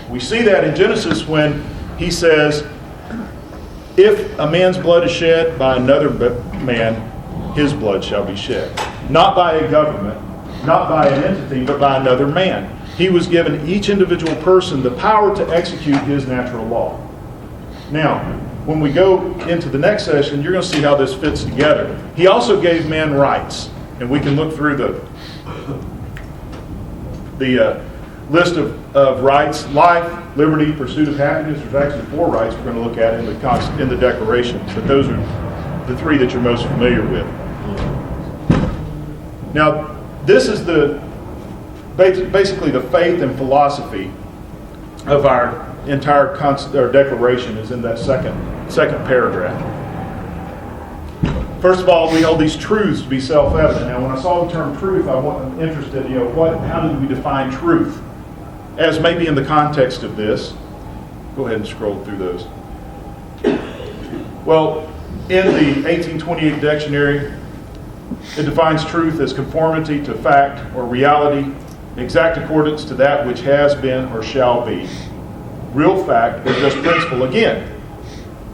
We see that in Genesis when he says, if a man's blood is shed by another man, his blood shall be shed. Not by a government, not by an entity, but by another man. He was given each individual person the power to execute his natural law. Now, when we go into the next session, you're going to see how this fits together. He also gave man rights. And we can look through the list of rights: life, liberty, pursuit of happiness. There's actually 4 rights we're going to look at in the Declaration. But those are the 3 that you're most familiar with. Now, this is basically the faith and philosophy of our entire Declaration is in that second paragraph. First of all, we hold these truths to be self-evident. Now, when I saw the term truth, I'm interested, how do we define truth? As maybe in the context of this. Go ahead and scroll through those. Well, in the 1828 dictionary, it defines truth as conformity to fact or reality, exact accordance to that which has been or shall be. Real fact or just principle. Again,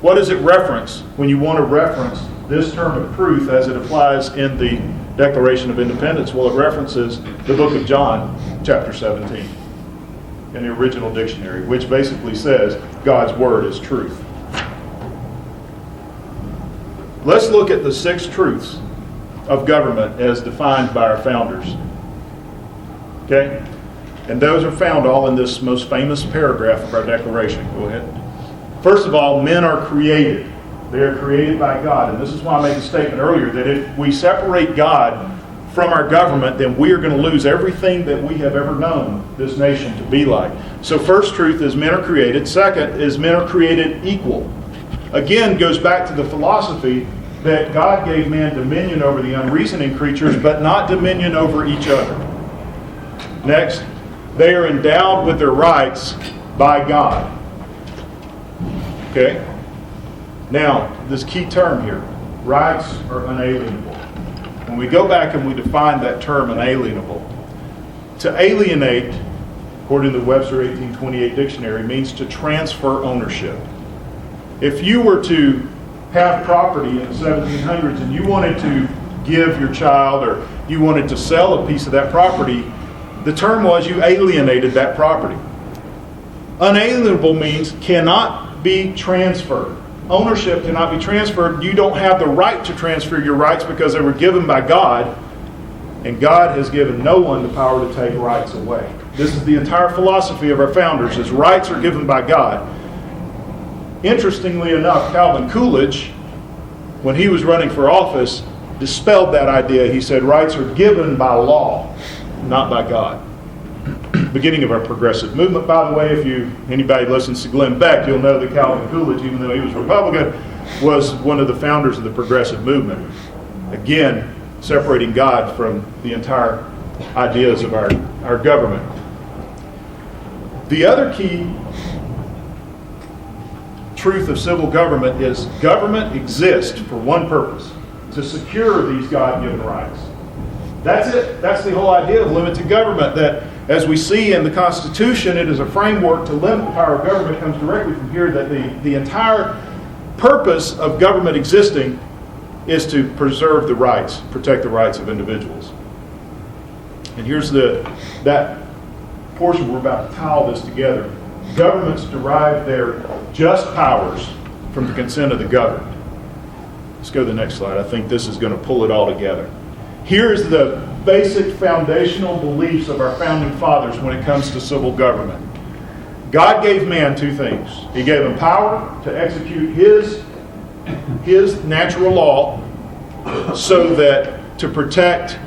what does it reference when you want to reference this term of truth as it applies in the Declaration of Independence? Well, it references the book of John, chapter 17, in the original dictionary, which basically says God's word is truth. Let's look at the 6 truths of government as defined by our founders. Okay? And those are found all in this most famous paragraph of our Declaration. Go ahead. First of all, men are created. They are created by God. And this is why I made the statement earlier that if we separate God from our government, then we are going to lose everything that we have ever known this nation to be like. So first truth is men are created. Second is men are created equal. Again, goes back to the philosophy that God gave man dominion over the unreasoning creatures, but not dominion over each other. Next, they are endowed with their rights by God. Okay? Now, this key term here, rights are unalienable. When we go back and we define that term unalienable, to alienate, according to the Webster 1828 dictionary, means to transfer ownership. If you were to have property in the 1700s and you wanted to give your child or you wanted to sell a piece of that property, the term was you alienated that property. Unalienable means cannot be transferred. Ownership cannot be transferred. You don't have the right to transfer your rights because they were given by God, and God has given no one the power to take rights away. This is the entire philosophy of our founders, is rights are given by God. Interestingly enough, Calvin Coolidge, when he was running for office, dispelled that idea. He said rights are given by law, not by God. Beginning of our progressive movement, by the way. If anybody listens to Glenn Beck, you'll know that Calvin Coolidge, even though he was Republican, was one of the founders of the progressive movement. Again, separating God from the entire ideas of our government. The other key truth of civil government is government exists for one purpose: to secure these God-given rights. That's it. That's the whole idea of limited government, that as we see in the Constitution, it is a framework to limit the power of government. It comes directly from here, that the entire purpose of government existing is to preserve the rights, protect the rights of individuals. And here's that portion we're about to tie all this together. Governments derive their just powers from the consent of the governed. Let's go to the next slide. I think this is going to pull it all together. Here's the basic foundational beliefs of our founding fathers when it comes to civil government. God gave man 2 things. He gave him power to execute his natural law, so that to protect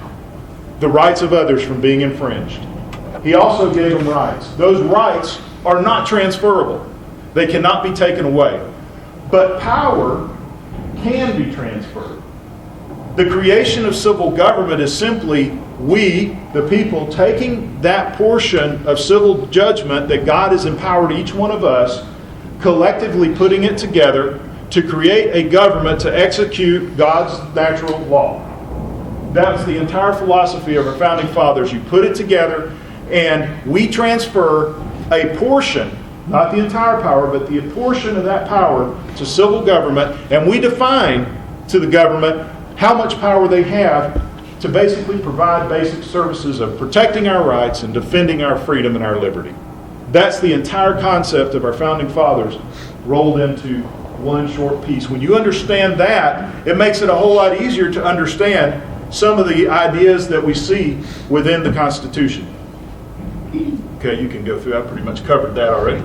the rights of others from being infringed. He also gave him rights. Those rights are not transferable. They cannot be taken away. But power can be transferred. The creation of civil government is simply we, the people, taking that portion of civil judgment that God has empowered each one of us, collectively putting it together to create a government to execute God's natural law. That's the entire philosophy of our founding fathers. You put it together and we transfer a portion, not the entire power, but the portion of that power to civil government, and we define to the government how much power they have to basically provide basic services of protecting our rights and defending our freedom and our liberty. That's the entire concept of our founding fathers rolled into one short piece. When you understand that, it makes it a whole lot easier to understand some of the ideas that we see within the Constitution. Okay, you can go through. I pretty much covered that already.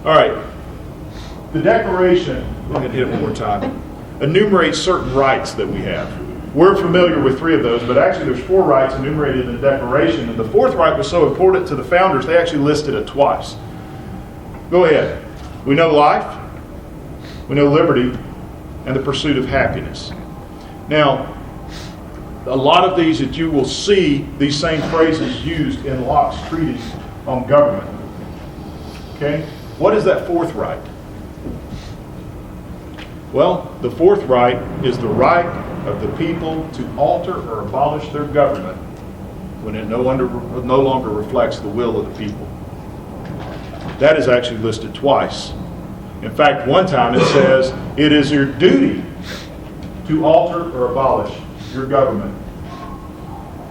All right. The Declaration, I'm going to hit it one more time, enumerates certain rights that we have. We're familiar with 3 of those, but actually there's 4 rights enumerated in the Declaration, and the 4th right was so important to the founders, they actually listed it twice. Go ahead. We know life, we know liberty, and the pursuit of happiness. Now, a lot of these that you will see, these same phrases used in Locke's treatise on government. Okay? What is that 4th right? Well, the 4th right is the right of the people to alter or abolish their government when it no longer reflects the will of the people. That is actually listed twice. In fact, one time it says, it is your duty to alter or abolish your government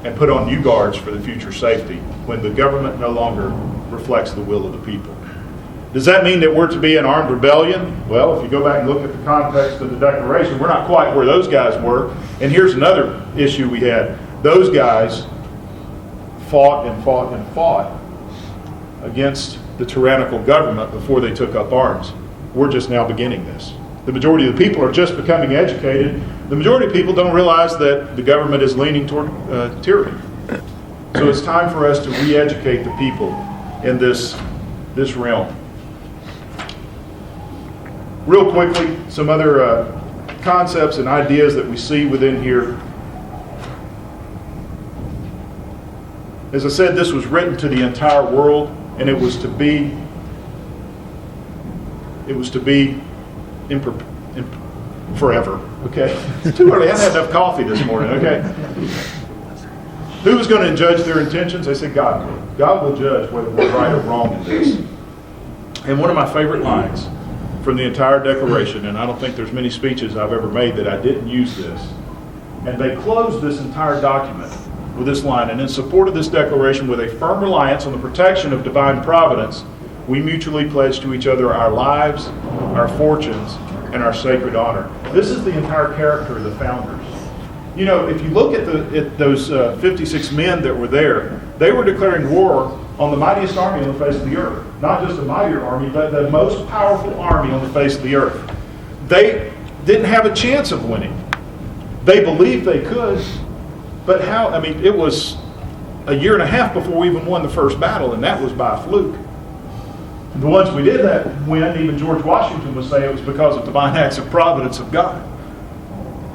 and put on new guards for the future safety when the government no longer reflects the will of the people. Does that mean that we're to be in armed rebellion? Well, if you go back and look at the context of the Declaration, we're not quite where those guys were. And here's another issue we had. Those guys fought and fought and fought against the tyrannical government before they took up arms. We're just now beginning this. The majority of the people are just becoming educated. The majority of people don't realize that the government is leaning toward tyranny. So it's time for us to re-educate the people in this realm. Real quickly, some other concepts and ideas that we see within here. As I said, this was written to the entire world, and it was to be forever. Okay, it's too early. I haven't had enough coffee this morning. Okay, who was going to judge their intentions? They said God will. God will judge whether we're right or wrong in this. And one of my favorite lines from the entire Declaration, and I don't think there's many speeches I've ever made that I didn't use this. And they closed this entire document with this line, and in support of this Declaration, with a firm reliance on the protection of divine providence, we mutually pledge to each other our lives, our fortunes, and our sacred honor. This is the entire character of the founders. You know, if you look at those 56 men that were there, they were declaring war on the mightiest army on the face of the earth. Not just a mightier army, but the most powerful army on the face of the earth. They didn't have a chance of winning. They believed they could, but how? I mean, it was a year and a half before we even won the first battle, and that was by a fluke. The ones we did that win, even George Washington was saying it was because of divine acts of providence of God.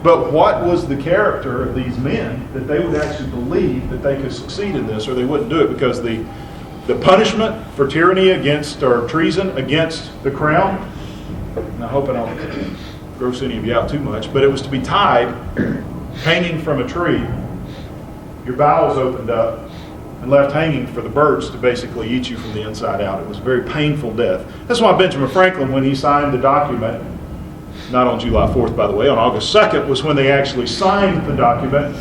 But what was the character of these men that they would actually believe that they could succeed in this, or they wouldn't do it? Because the punishment for tyranny against, or treason against the crown, and I hope I don't gross any of you out too much, but it was to be tied, hanging from a tree, your bowels opened up, and left hanging for the birds to basically eat you from the inside out. It was a very painful death. That's why Benjamin Franklin, when he signed the document, not on July 4th, by the way, on August 2nd was when they actually signed the document,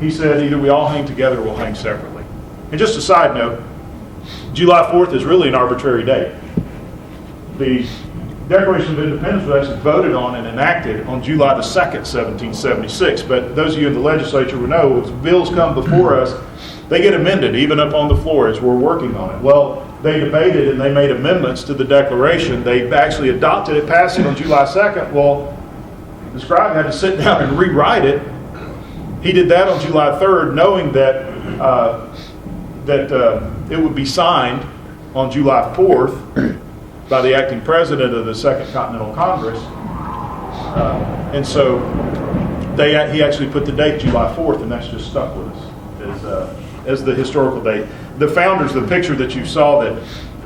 he said either we all hang together or we'll hang separately. And just a side note, July 4th is really an arbitrary date. The Declaration of Independence was actually voted on and enacted on July the 2nd, 1776. But those of you in the legislature will know, as bills come before us, they get amended, even up on the floor as we're working on it. Well, they debated and they made amendments to the Declaration. They actually adopted it, passed it on July 2nd. Well, the scribe had to sit down and rewrite it. He did that on July 3rd, knowing that it would be signed on July 4th by the acting president of the Second Continental Congress. And so he actually put the date July 4th, and that's just stuck with us as the historical date. The founders, the picture that you saw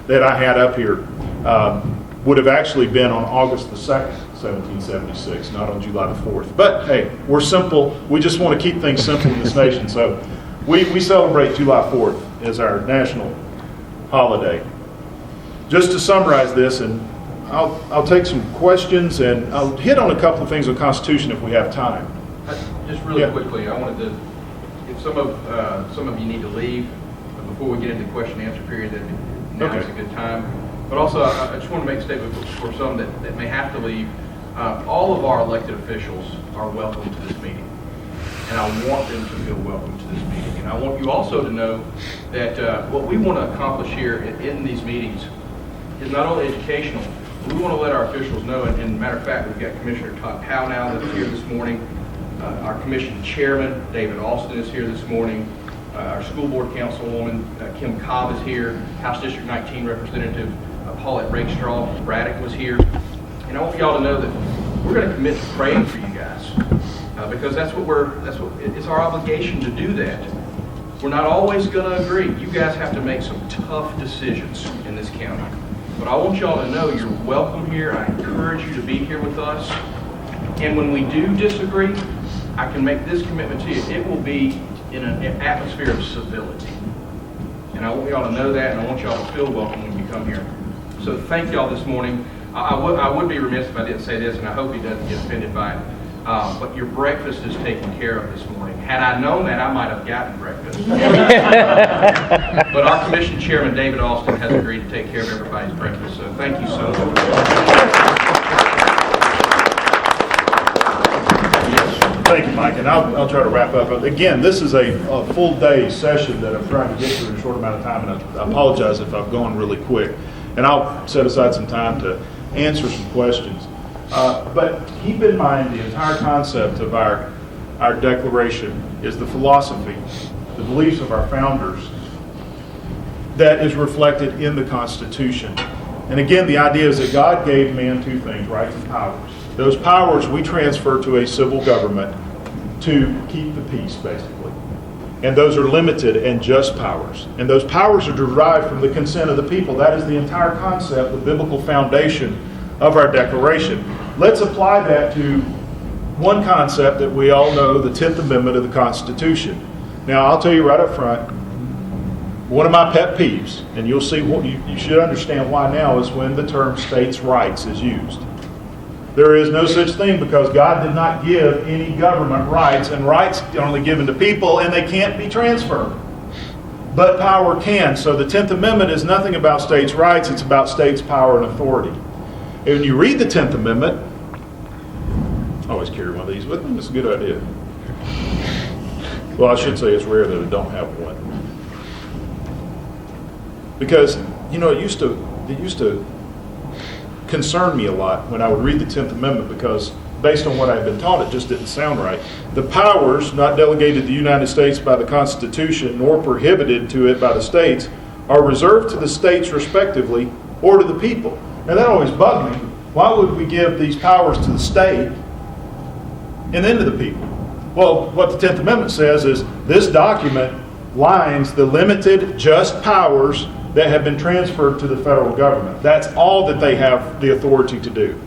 that I had up here, would have actually been on August the 2nd, 1776, not on July the 4th. But hey, we're simple. We just want to keep things simple in this nation. So We celebrate July 4th as our national holiday. Just to summarize this, and I'll take some questions, and I'll hit on a couple of things on the Constitution if we have time. Just really quickly, I wanted to, if some of you need to leave before we get into the question and answer period, that now is a good time. But also, I just want to make a statement for some that may have to leave. All of our elected officials are welcome to this meeting, and I want them to feel welcome to this meeting. And I want you also to know that what we want to accomplish here in these meetings is not only educational. We want to let our officials know, and matter of fact, we've got Commissioner Todd Powell now that's here this morning. Our commission chairman, David Austin, is here this morning. Our school board councilwoman, Kim Cobb, is here. House District 19 Representative Paulette Rakestraw Braddock was here. And I want y'all to know that we're going to commit to praying for you guys because it's our obligation to do that. We're not always going to agree. You guys have to make some tough decisions in this county. But I want y'all to know you're welcome here. I encourage you to be here with us. And when we do disagree, I can make this commitment to you. It will be in an atmosphere of civility. And I want y'all to know that, and I want y'all to feel welcome when you come here. So thank y'all this morning. I would be remiss if I didn't say this, and I hope he doesn't get offended by it. But your breakfast is taken care of this morning. Had I known that, I might have gotten breakfast. But our commission chairman, David Austin, has agreed to take care of everybody's breakfast. So thank you so much. Thank you, Mike, and I'll try to wrap up. Again, this is a full day session that I'm trying to get through in a short amount of time, and I apologize if I've gone really quick. And I'll set aside some time to answer some questions. But keep in mind the entire concept of our declaration is the philosophy, the beliefs of our founders that is reflected in the Constitution. And again, the idea is that God gave man two things, rights and powers. Those powers we transfer to a civil government to keep the peace, basically. And those are limited and just powers. And those powers are derived from the consent of the people. That is the entire concept, the biblical foundation of our declaration. Let's apply that to one concept that we all know, the 10th Amendment of the Constitution. Now, I'll tell you right up front, one of my pet peeves, and you'll see what you should understand why now, is when the term states' rights is used. There is no such thing because God did not give any government rights, and rights are only given to people and they can't be transferred. But power can. So the 10th Amendment is nothing about states' rights, it's about states' power and authority. And when you read the 10th Amendment, I always carry one of these with me, it's a good idea. Well, I should say it's rare that I don't have one. Because, it used to concerned me a lot when I would read the 10th Amendment because based on what I had been taught, it just didn't sound right. The powers not delegated to the United States by the Constitution nor prohibited to it by the states are reserved to the states respectively or to the people. And that always bugged me. Why would we give these powers to the state and then to the people? Well, what the 10th Amendment says is this document lines the limited just powers that have been transferred to the federal government. That's all that they have the authority to do.